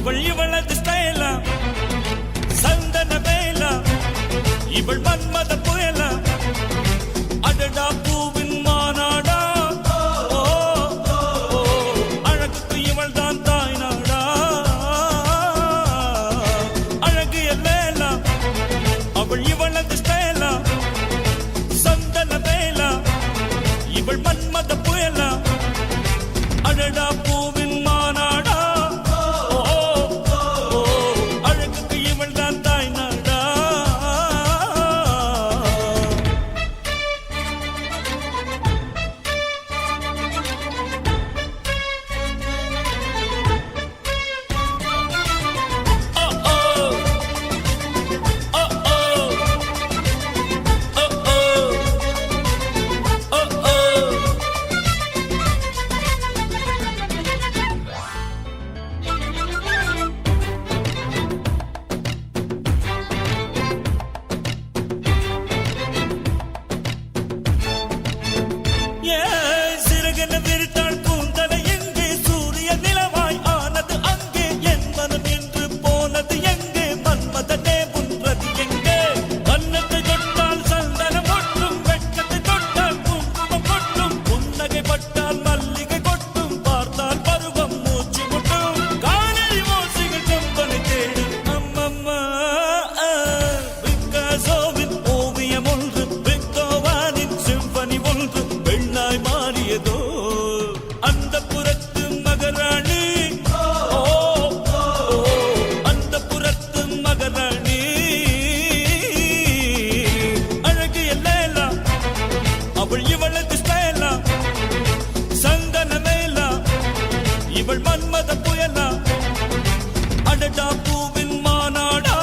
அவள் இவளது ஸ்டைலா சந்தன வேலா இவள் மன்மத புயலா அடடா பூவின் மாநாடா அழகுக்கு இவள் தான் தாய் நாடா அழகு எல்லேலா அவள் இவளது ஸ்டைலா சந்தன வேலா இவள் மன்மத புயலா அடடா பூவின் மாநாடா அழகுக்கு இவள் தான் தாய் நாடா சிறகன விரித்தாள் பூந்தலை எங்கே சூரிய நிலவாய் ஆனது அங்கே என் மனம் என்று போனது எங்கே மன்மதனே உன்றது எங்கே கன்னத்தை தொட்டால் சந்தனம் கொட்டும் வெட்கத்தை தொட்டால் குங்குமம் கொட்டும் புன்னகை பட்டால் மல்லிகை கொட்டும் பார்த்தால் பருவம் மூச்சு முட்டும் காணறி மோசிகள் கம்பனை தேடும் அம்மம்மா பிக்காசோவின் ஓவியம் ஒன்று பெத்தோவானின் சிம்பனி ஒன்று பெண்ணாய் மாறியதோ அந்த புறத்து மகராணி அந்த புறத்து மகராணி அழகு எல்லேலா அவள் இவளது ஸ்டைலா சந்தன மேலா இவள் மன்மத புயலா அடடா பூவின் மாநாடா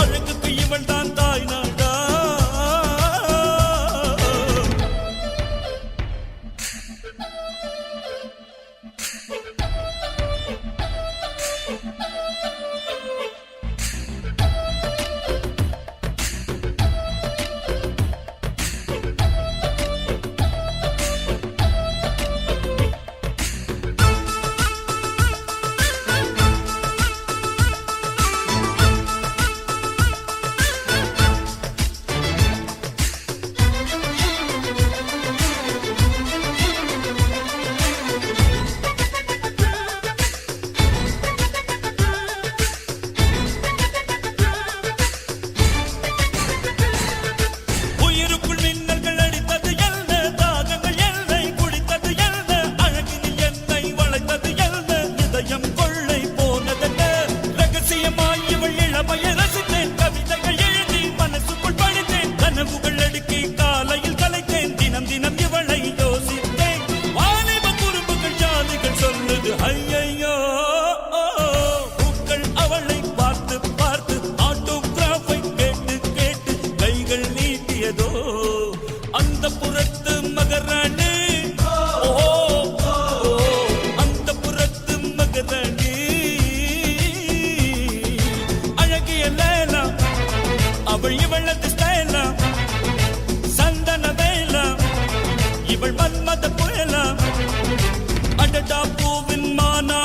அழகுக்கு இவள் தான் தாய் நாடா உயிருக்குள் மின்னல்கள் அடித்தது என்ன தாகங்கள் என்னை குடித்தது என்ன அழகினில் என்னை வளைத்தது என்ன இதயம் கொள்ளை போனதென்ன ரகசியமாய் இவள் இளமையை ரசித்தேன் கவிதைகள் எழுதி மனசுக்குள் படித்தேன் கனவுகள் அடுக்கி காலையில் கலைத்தேன் தினம் தினம் இவளை யோசித்தேன் வாலிப குறும்புகள் ஜாதிகள் சொல்லுது ஐயையோ பூக்கள் அவளை பார்த்து பார்த்து ஆட்டோகிராஃபை கேட்டு கேட்டு கைகள் நீட்டியதோ அந்த புறத்து மகராணி அந்த புறத்து மகராணி அழகிய லேலா அவள் இவளது ஸ்டைலா சந்தன வேலா இவள் மன்மத புயலா அடடா பூவின் மானா